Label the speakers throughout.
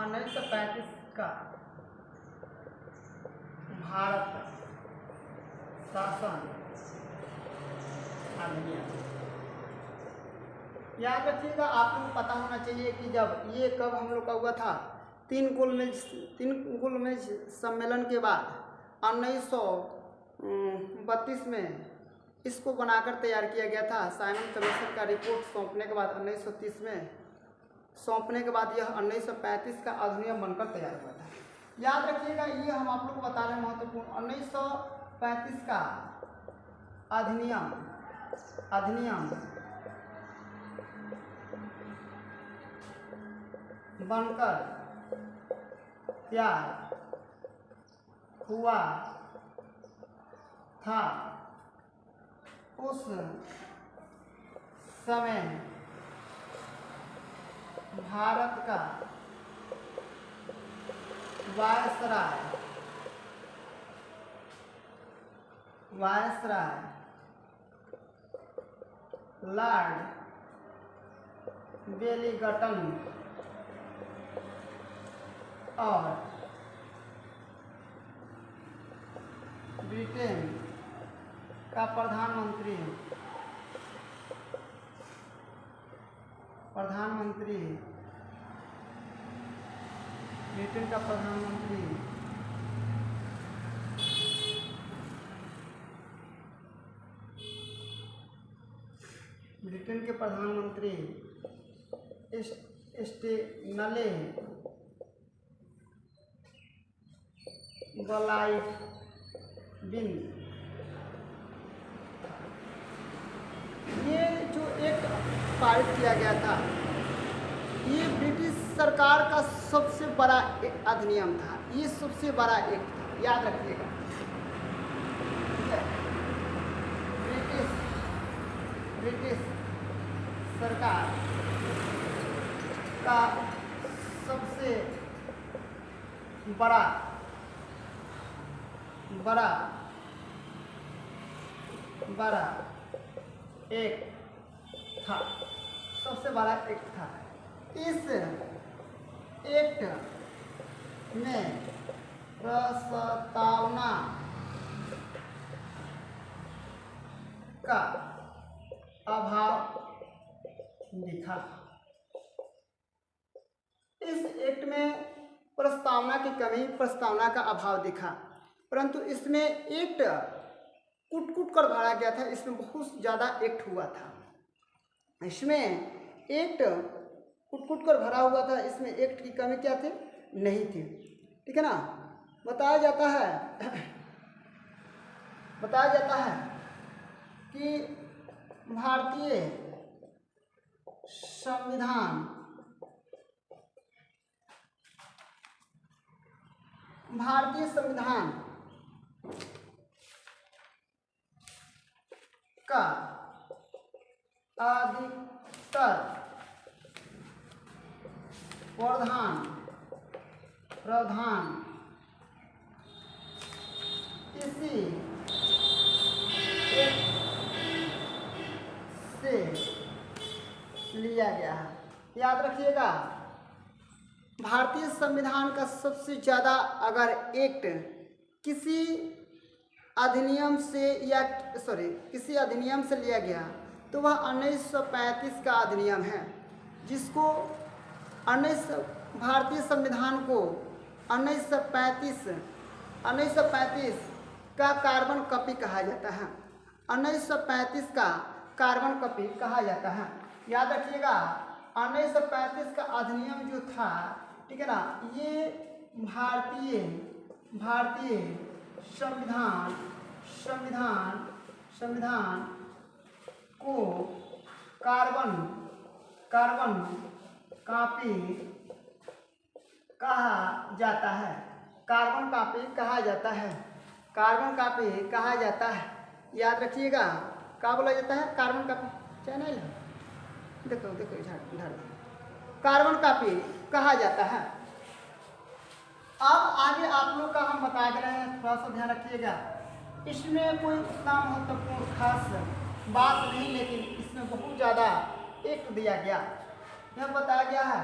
Speaker 1: 1935 का भारत शासन अधिनियम। याद रखिएगा, आप लोग को पता होना चाहिए कि जब ये कब हम लोग का हुआ था, तीन गोलमेज सम्मेलन के बाद 1932 में इसको बनाकर तैयार किया गया था। साइमन कमीशन का रिपोर्ट सौंपने के बाद 1930 में सौंपने के बाद यह 1935 का अधिनियम बनकर तैयार हुआ था। याद रखिएगा, ये हम आप लोग को बता रहे हैं महत्वपूर्ण। 1935 का अधिनियम बनकर तैयार हुआ था। उस समय भारत का वायसराय लॉर्ड वेलिंगटन और ब्रिटेन का प्रधानमंत्री ब्रिटेन का प्रधानमंत्री स्टेनले बालाइबिन, ये जो एक्ट पारित किया गया था, ये ब्रिटिश सरकार का सबसे बड़ा अधिनियम था। ये सबसे बड़ा एक्ट था, याद रखिएगा। ब्रिटिश सरकार का सबसे बड़ा एक्ट था, सबसे बड़ा एक्ट था। इस एक्ट में प्रस्तावना का अभाव दिखा। इस एक्ट में प्रस्तावना की कमी, प्रस्तावना का अभाव दिखा, परंतु इसमें एक्ट कूट कर भरा गया था। इसमें बहुत ज़्यादा एक्ट हुआ था। इसमें एक्ट कूट कर भरा हुआ था। इसमें एक्ट की कमी क्या थी? नहीं थी। ठीक है ना। बताया जाता है कि भारतीय संविधान का अधिकतर प्रावधान इसी एक्ट से लिया गया है। याद रखिएगा, भारतीय संविधान का सबसे ज़्यादा अगर एक्ट किसी अधिनियम से लिया गया तो वह 1935 का अधिनियम है, जिसको भारतीय संविधान को 1935 का कार्बन कॉपी कहा जाता है। 1935 का कार्बन कॉपी कहा जाता है। याद रखिएगा, 1935 का अधिनियम जो था, ठीक है ना, ये भारतीय संविधान को कार्बन कॉपी कहा जाता है। कार्बन कॉपी कहा जाता है। याद रखिएगा, क्या बोला जाता है? Carbon copy. चैनल देखो कार्बन कॉपी कहा जाता है। अब आगे आप लोग का हम बता दे रहे हैं, थोड़ा सा ध्यान रखिएगा। इसमें कोई उतना महत्वपूर्ण खास बात नहीं, लेकिन इसमें बहुत ज़्यादा एक्ट दिया गया। यह बताया गया है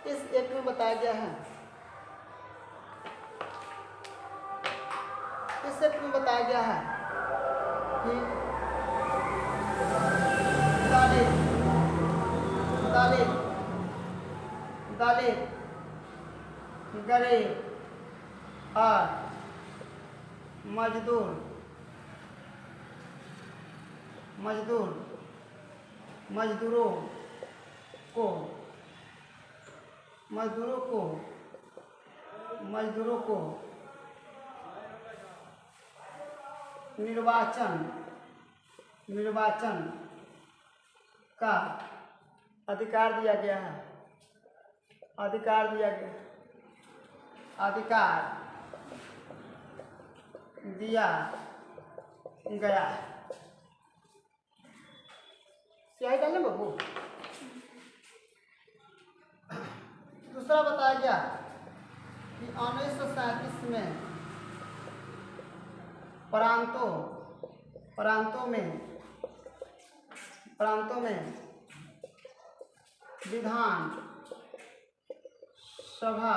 Speaker 1: इस एक्ट में बताया गया है, इस एक्ट में बताया गया है कि दलित दलित दलित गरीब और मजदूरों को निर्वाचन का अधिकार दिया गया है, अधिकार दिया गया है। स्याही डालने बाबू। दूसरा बताया गया कि 1937 में प्रांतों में विधान सभा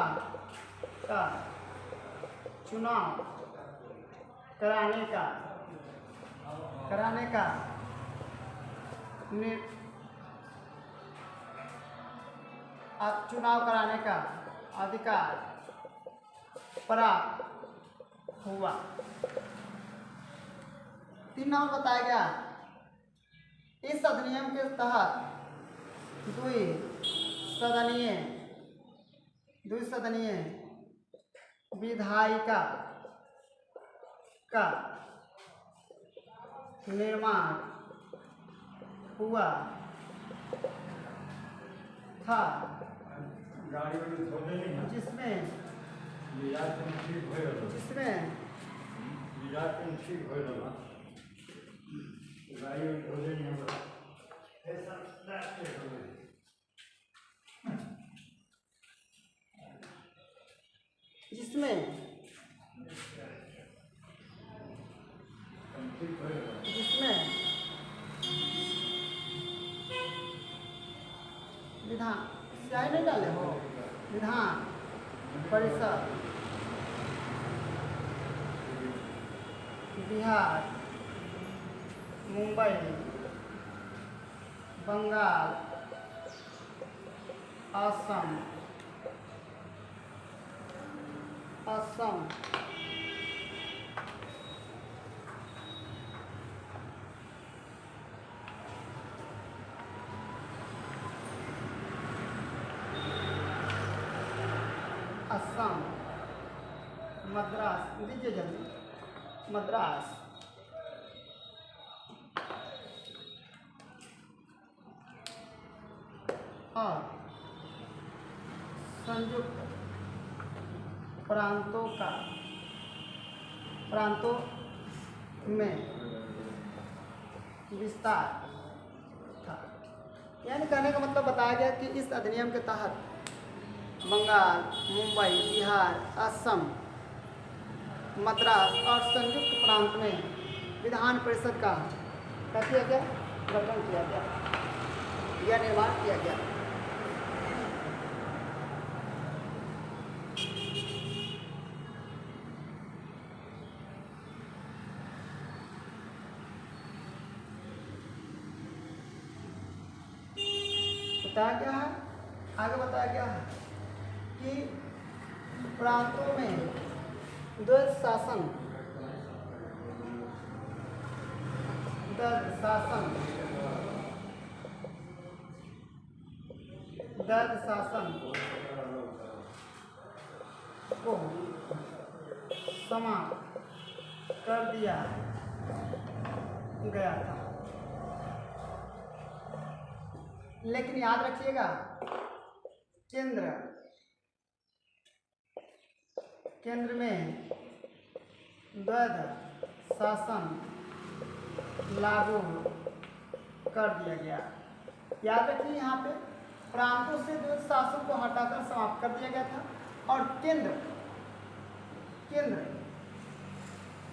Speaker 1: का चुनाव कराने का चुनाव कराने का अधिकार प्राप्त हुआ। 3 नंबर बताया गया, इस अधिनियम के तहत द्विसदनीय विधायिका का निर्माण हुआ था, जिसमें विधान स्याही नहीं डाले हो, विधान परिषद बिहार, मुंबई, बंगाल, असम मद्रास, दीजिए जल्दी, मद्रास और संयुक्त प्रांतों में विस्तार था। यानी कहने का मतलब बताया गया कि इस अधिनियम के तहत बंगाल, मुंबई, बिहार, असम, मद्रास और संयुक्त प्रांत में विधान परिषद का क्या किया गया, गठन किया गया या निर्माण किया गया। बताया गया है, आगे बताया गया है कि प्रांतों में द्वैध शासन को समाप्त कर दिया गया था। लेकिन याद रखिएगा, केंद्र में द्वैध शासन लागू कर दिया गया। याद रखिए, यहाँ पे प्रांतों से द्वैध शासन को हटाकर समाप्त कर दिया गया था और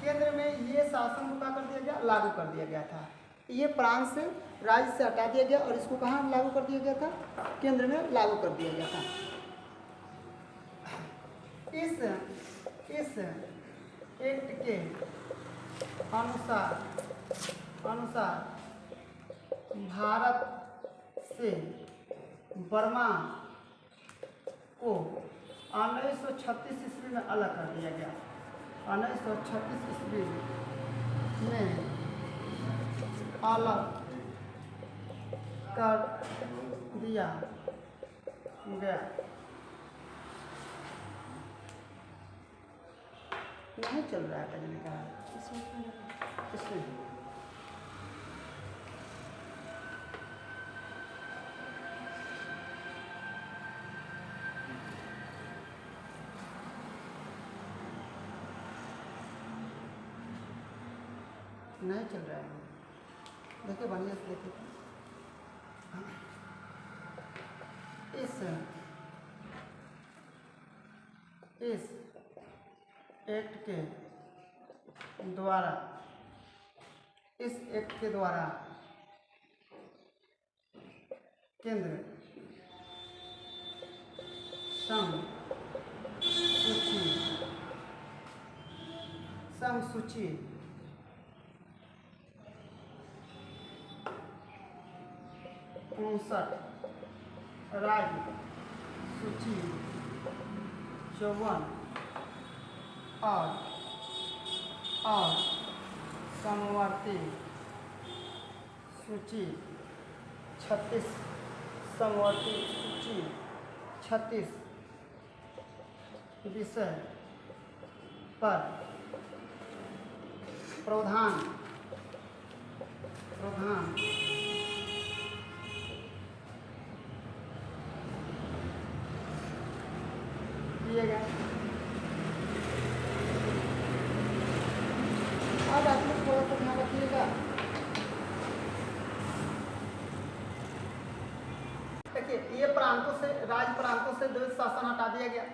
Speaker 1: केंद्र में ये शासन को क्या कर दिया गया, लागू कर दिया गया था। ये प्रांत से, राज्य से हटा दिया गया और इसको कहाँ लागू कर दिया गया था, केंद्र में लागू कर दिया गया था। इस एक्ट के अनुसार भारत से बर्मा को 1936 ईस्वी में अलग कर दिया गया। 1936 ईस्वी में अलग कर दिया गया। नहीं चल रहा है कहने का इसमें नहीं चल रहा है। देखिए बढ़िया से देखिए। इस एक्ट के द्वारा केंद्र संघ सूची 59 राज्य सूची 54 और समवर्ती सूची 36 समवर्ती सूची 36 विषय पर प्रावधान दिए गए। आज आप लोग थोड़ा सा ध्यान रखिएगा। देखिए ये प्रांतों से राज्य प्रांतों से द्वैत शासन हटा दिया गया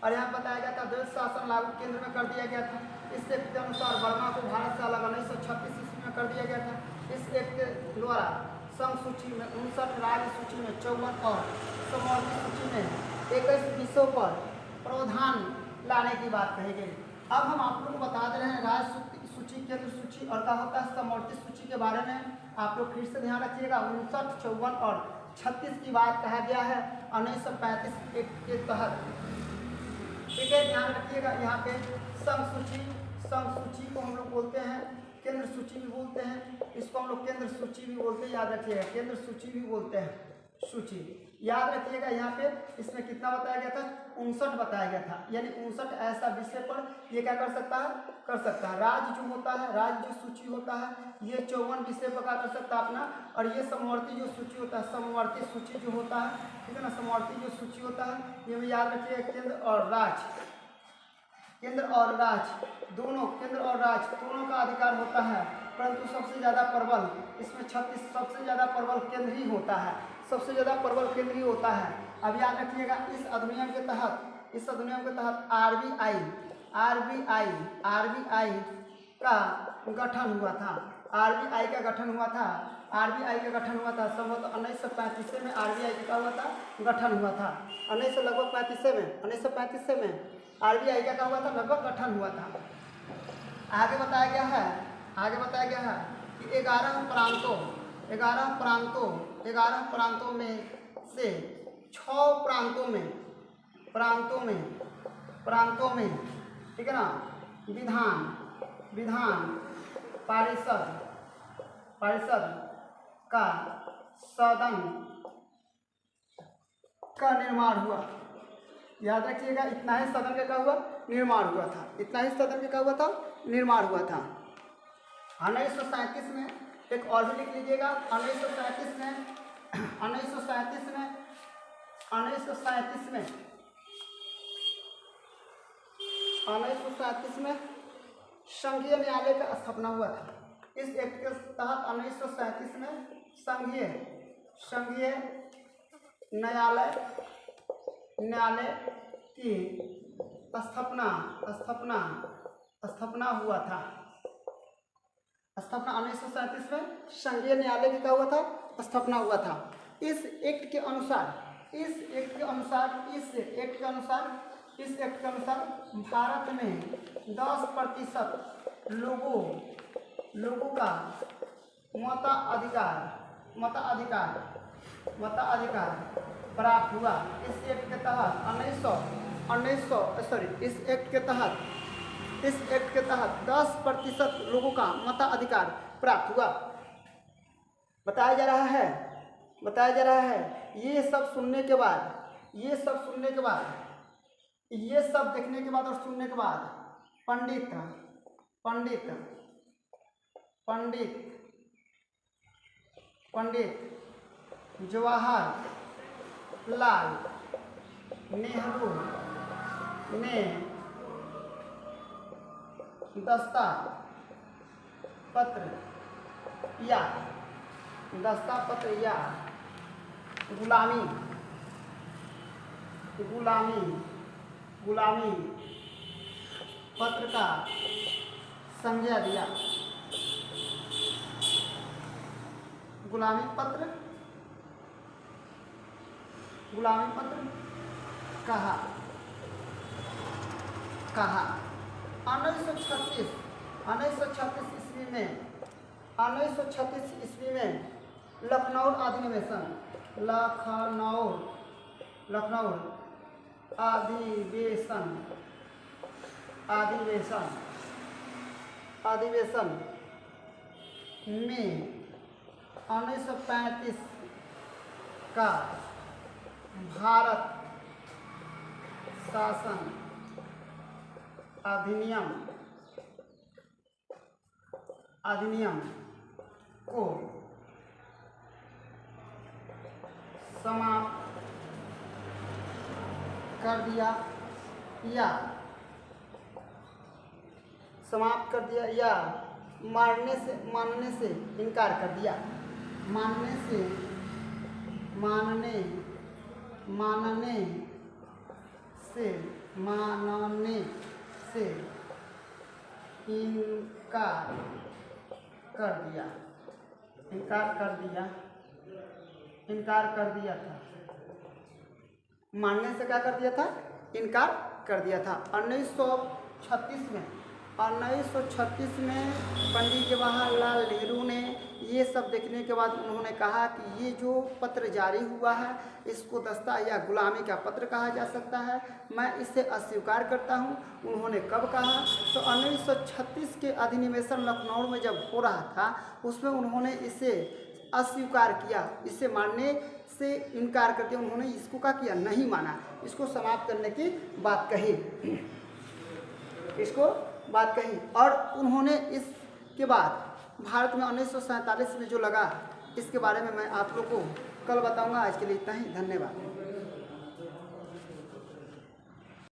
Speaker 1: और यहाँ बताया गया था द्वैत शासन लागू केंद्र में कर दिया गया था। इस एक्ट के अनुसार बर्मा को भारत से अलग 1936 ईस्वी में कर दिया गया था। इस एक्ट के द्वारा संघ सूची में 59 राज्य सूची में 54 और समवर्ती सूची में 21 विषयों पर प्रावधान लाने की बात कही गई। अब हम आप लोग को बता दे रहे हैं राज्य सूची, केंद्र सूची और क्या होता है समवर्ती सूची के बारे में। आप लोग फिर से ध्यान रखिएगा। 59, 54 और 36 की बात कहा गया है 1935 एक्ट के तहत। ठीक है, ध्यान रखिएगा। यहाँ पे संघ सूची को हम लोग बोलते हैं, केंद्र सूची भी बोलते हैं। इसको हम लोग केंद्र सूची भी बोलते हैं, याद रखिएगा। केंद्र सूची भी बोलते हैं, सूची याद रखिएगा। यहाँ पे इसमें कितना बताया गया था? 59 बताया गया था। यानी 59 ऐसा विषय पर ये क्या कर सकता है राज्य जो होता है, राज्य जो सूची होता है ये 54 विषय पर क्या कर सकता है अपना। और ये समवर्ती जो सूची होता है, समवर्ती सूची जो होता है, ठीक है ना, समवर्ती जो सूची होता है ये भी याद रखिएगा। केंद्र और राज्य दोनों का अधिकार होता है, परंतु सबसे ज़्यादा प्रबल इसमें 36 सबसे ज़्यादा प्रबल केंद्र ही होता है, सबसे ज़्यादा प्रबल केंद्र ही होता है। अब याद रखिएगा इस अधिनियम के तहत आरबीआई का गठन हुआ था। आरबीआई का गठन हुआ था संभवतः 1935 में। आरबीआई का हुआ था गठन हुआ था 1935 में आरबीआई का क्या हुआ था? लगभग गठन हुआ था। आगे बताया गया है कि 11 प्रांतों में से 6 प्रांतों में ठीक है ना, विधान पारिषद का सदन का निर्माण हुआ। याद रखिएगा, इतना ही सदन का क्या हुआ? निर्माण हुआ था। 1937 में एक और भी लिख लीजिएगा। 1937 में संघीय न्यायालय का स्थापना हुआ था। इस एक्ट के तहत 1937 में संघीय न्यायालय की स्थापना हुआ था। 1937 में संघीय न्यायालय की क्या हुआ था? स्थापना हुआ था। इस एक्ट के अनुसार इस एक्ट के अनुसार भारत में 10% लोगों का मताधिकार प्राप्त हुआ। इस एक्ट के तहत इस एक्ट के तहत 10% लोगों का मताधिकार प्राप्त हुआ। बताया जा रहा है ये सब सुनने के बाद, ये सब देखने के बाद और सुनने के बाद पंडित जवाहरलाल नेहरू ने दस्ता पत्र या गुलामी पत्र का संज्ञा दिया। गुलामी पत्र कहा 1936 ईस्वी में लखनऊ अधिवेशन में 1935 का भारत शासन अधिनियम को समाप्त कर दिया या मानने से इनकार कर दिया। मानने से इनकार कर दिया था। मानने से क्या कर दिया था? इनकार कर दिया था। 1936 में पंडित जवाहरलाल नेहरू ने ये सब देखने के बाद उन्होंने कहा कि ये जो पत्र जारी हुआ है इसको दस्ता या गुलामी का पत्र कहा जा सकता है, मैं इसे अस्वीकार करता हूँ। उन्होंने कब कहा? तो 1936 के अधिनिवेशन लखनऊ में जब हो रहा था उसमें उन्होंने इसे अस्वीकार किया, इसे मानने से इनकार करके उन्होंने इसको क्या किया? नहीं माना, इसको समाप्त करने की बात कही। और उन्होंने इसके बाद भारत में 1947 में जो लगा इसके बारे में मैं आप लोग को कल बताऊंगा। आज के लिए इतना ही, धन्यवाद।